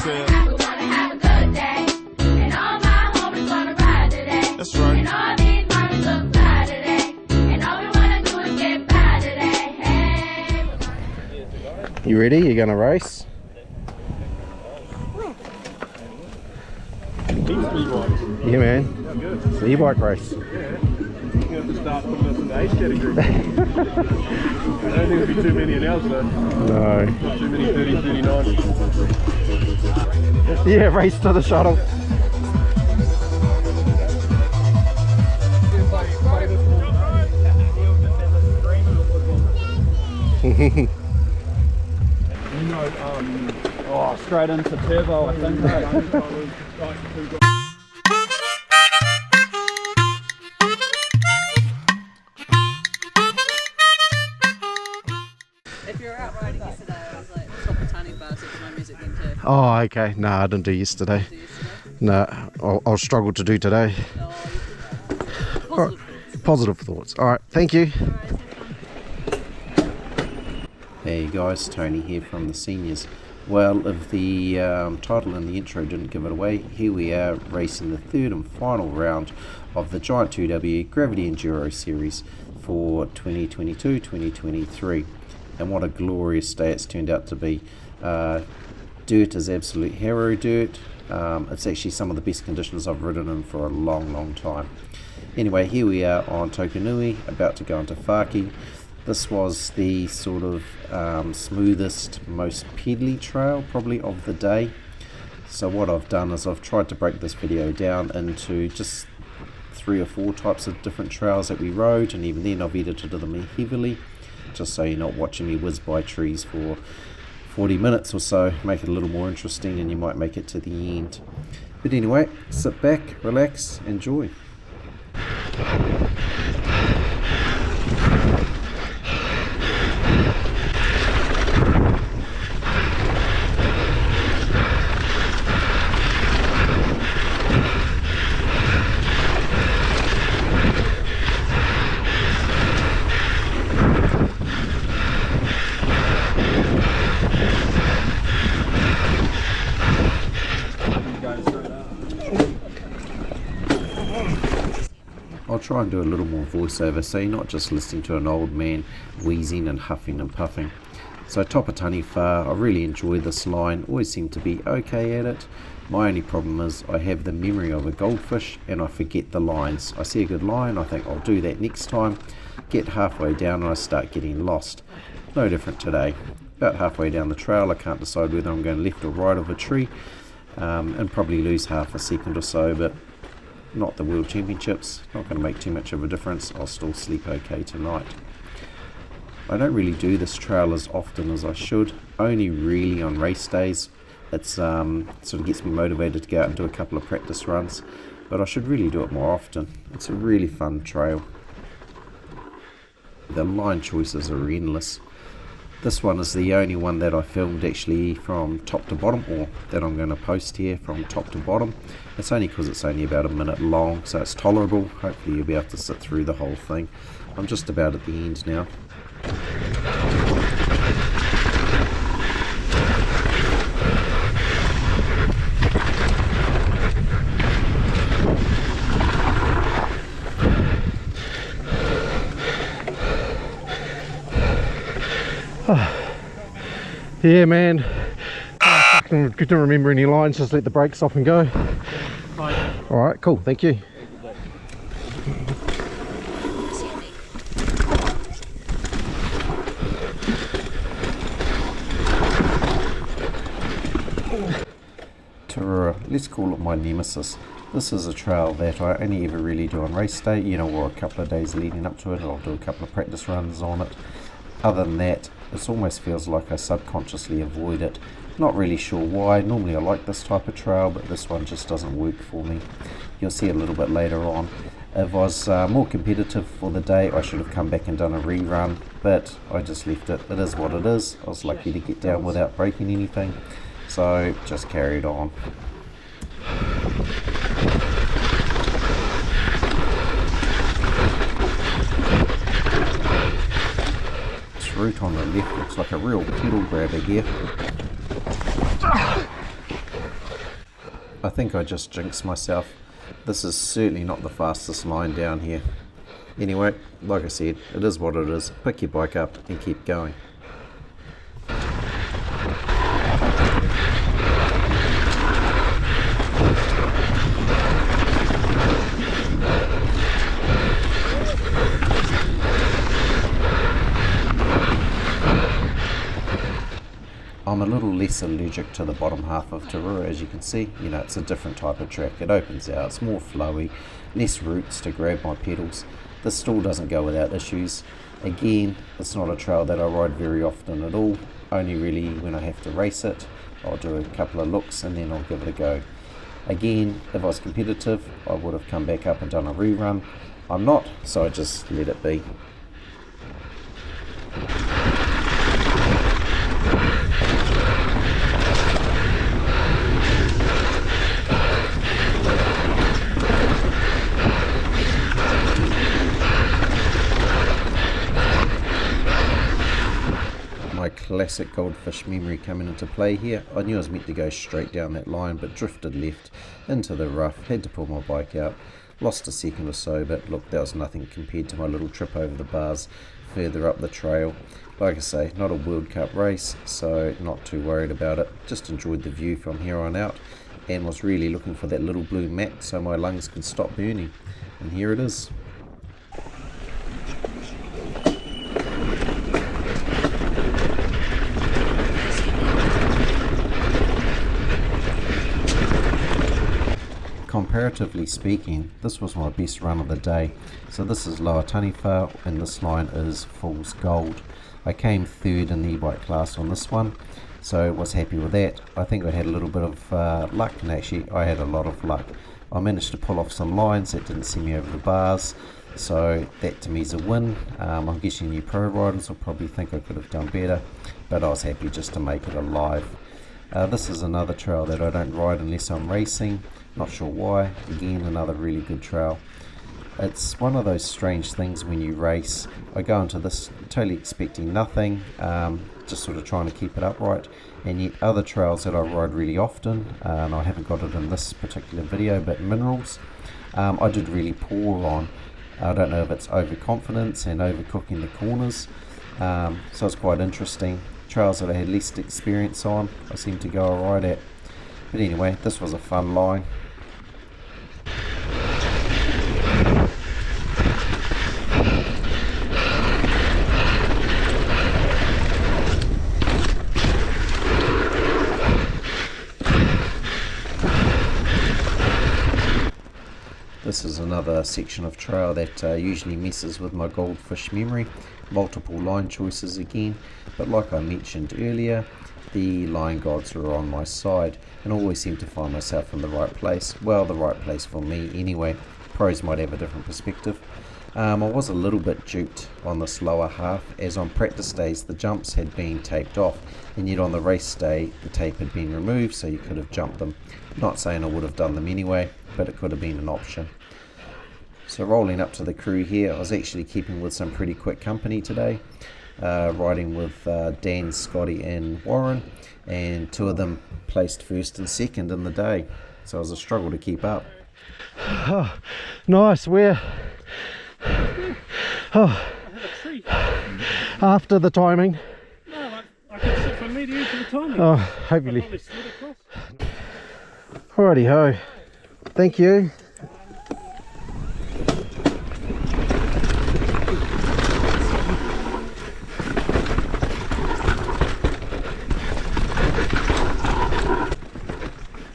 said. We're gonna have a good day. And all my homies wanna ride today. That's right. And all these mommies look fly today. And all we wanna do is get by today. Hey. You ready? You gonna race? Yeah, man. It's the e-bike race. You have to start putting us in the age category. I don't think there'll be too many announced though. No. Not too many 30, 39. Yeah, race to the shuttle. Oh, straight into turbo, I think. If you're out riding yesterday, I was like top of Tanifa, so my music then too. Oh, okay. No, I didn't do yesterday. No, I'll struggle to do today. Positive Positive thoughts. All right, thank you. Hey guys, Tony here from the seniors. Well, if the title and the intro didn't give it away, here we are racing the third and final round of the Giant 2W Gravity Enduro Series for 2022-2023. And what a glorious day it's turned out to be. Dirt is absolute hero dirt. It's actually some of the best conditions I've ridden in for a long time. Anyway, here we are on Tokanui, about to go into Whaki. This was the sort of smoothest, most pedally trail probably of the day. So what I've done is I've tried to break this video down into just 3 or 4 types of different trails that we rode, and even then I've edited them heavily, just so you're not watching me whiz by trees for 40 minutes or so. Make it a little more interesting and you might make it to the end. But anyway, sit back, relax, enjoy. I'll try and do a little more voiceover so you're not just listening to an old man wheezing and huffing and puffing. So top of Tanifa, I really enjoy this line, always seem to be okay at it. My only problem is I have the memory of a goldfish and I forget the lines. I see a good line, I think I'll do that next time, get halfway down and I start getting lost. No different today. About halfway down the trail I can't decide whether I'm going left or right of a tree, and probably lose half a second or so, but not the World Championships, not going to make too much of a difference. I'll still sleep okay tonight. I don't really do this trail as often as I should, only really on race days. It's sort of gets me motivated to go out and do a couple of practice runs, but I should really do it more often. It's a really fun trail. The line choices are endless. This one is the only one that I filmed actually from top to bottom, or that I'm going to post here from top to bottom. It's only because it's only about a minute long, so it's tolerable. Hopefully you'll be able to sit through the whole thing. I'm just about at the end now. Yeah, man. I couldn't remember any lines, just let the brakes off and go. Alright, cool, thank you. Taru, let's call it my nemesis. This is a trail that I only ever really do on race day, you know, or a couple of days leading up to it. I'll do a couple of practice runs on it. Other than that, it almost feels like I subconsciously avoid it. Not really sure why. Normally I like this type of trail, but this one just doesn't work for me. You'll see a little bit later on. If I was more competitive for the day, I should have come back and done a rerun, but I just left it. It is what it is. I was lucky to get down without breaking anything, so just carried on. This route on the left looks like a real pedal grabber here. I think I just jinxed myself. This is certainly not the fastest line down here. Anyway, like I said, it is what it is. Pick your bike up and keep going. I'm a little less allergic to the bottom half of Taru, as you can see. You know, it's a different type of track. It opens out, it's more flowy, less roots to grab my pedals. This still doesn't go without issues. Again, it's not a trail that I ride very often at all, only really when I have to race it. I'll do a couple of looks and then I'll give it a go. Again, if I was competitive, I would have come back up and done a rerun. I'm not, so I just let it be. My classic goldfish memory coming into play here. I knew I was meant to go straight down that line, but drifted left into the rough, had to pull my bike out, lost a second or so, but look, that was nothing compared to my little trip over the bars further up the trail. Like I say, not a World Cup race, so not too worried about it. Just enjoyed the view from here on out and was really looking for that little blue mat so my lungs can stop burning, and here it is. Comparatively speaking, this was my best run of the day. So this is lower Tanifa and this line is Fool's Gold. I came third in the e-bike class on this one, so was happy with that. I think I had a little bit of luck, and actually I had a lot of luck. I managed to pull off some lines that didn't send me over the bars, so that to me is a win. I'm guessing you pro riders will probably think I could have done better, but I was happy just to make it alive. This is another trail that I don't ride unless I'm racing. Not sure why. Again, another really good trail. It's one of those strange things when you race. I go into this totally expecting nothing, just sort of trying to keep it upright, and yet other trails that I ride really often, and I haven't got it in this particular video, but minerals, I did really poor on. I don't know if it's overconfidence and overcooking the corners, so it's quite interesting. Trails that I had least experience on, I seem to go alright at. But anyway, this was a fun line. This is another section of trail that usually messes with my goldfish memory. Multiple line choices again, but like I mentioned earlier, the line gods are on my side and always seem to find myself in the right place. Well, the right place for me anyway. Pros might have a different perspective. I was a little bit duped on this lower half, as on practice days the jumps had been taped off, and yet on the race day the tape had been removed, so you could have jumped them. Not saying I would have done them anyway, but it could have been an option. So rolling up to the crew here, I was actually keeping with some pretty quick company today, riding with Dan, Scotty and Warren, and two of them placed first and second in the day, so it was a struggle to keep up. Oh, nice. We're after the timing. No, I could sit from me to you for the timing. Oh, hopefully. Probably slid across. Alrighty ho. Thank you.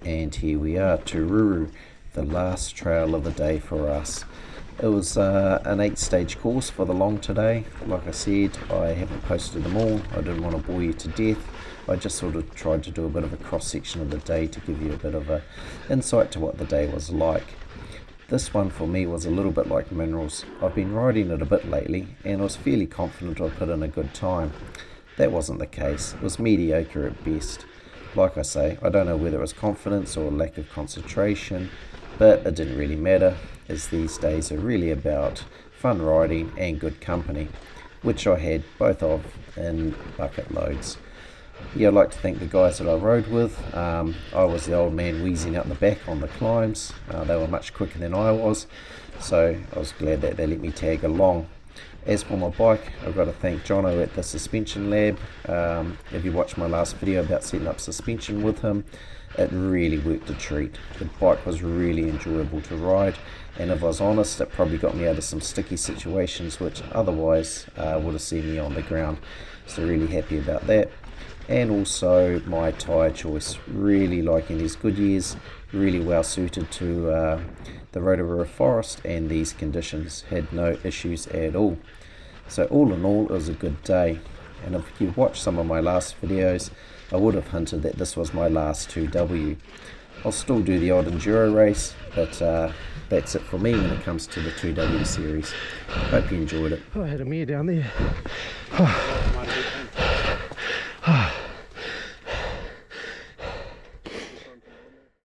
And here we are, Taru, the last trail of the day for us. It was an 8-stage course for the long today. Like I said, I haven't posted them all. I didn't want to bore you to death. I just sort of tried to do a bit of a cross section of the day to give you a bit of a insight to what the day was like. This one for me was a little bit like minerals. I've been riding it a bit lately and I was fairly confident I'd put in a good time. That wasn't the case. It was mediocre at best. Like I say, I don't know whether it was confidence or lack of concentration, but it didn't really matter, as these days are really about fun riding and good company, which I had both of in bucket loads. yeah, I'd like to thank the guys that I rode with. I was the old man wheezing out the back on the climbs. They were much quicker than I was, so I was glad that they let me tag along. As for my bike, I've got to thank Jono at the Suspension Lab. If you watched my last video about setting up suspension with him, it really worked a treat. The bike was really enjoyable to ride, and if I was honest, it probably got me out of some sticky situations which otherwise would have seen me on the ground. So really happy about that. And also my tyre choice, really liking these Goodyears, really well suited to the Rotorua forest and these conditions, had no issues at all. So all in all, it was a good day. And if you've watched some of my last videos, I would have hinted that this was my last 2W. I'll still do the odd Enduro race, but that's it for me when it comes to the 2W series. Hope you enjoyed it. I had a mare down there.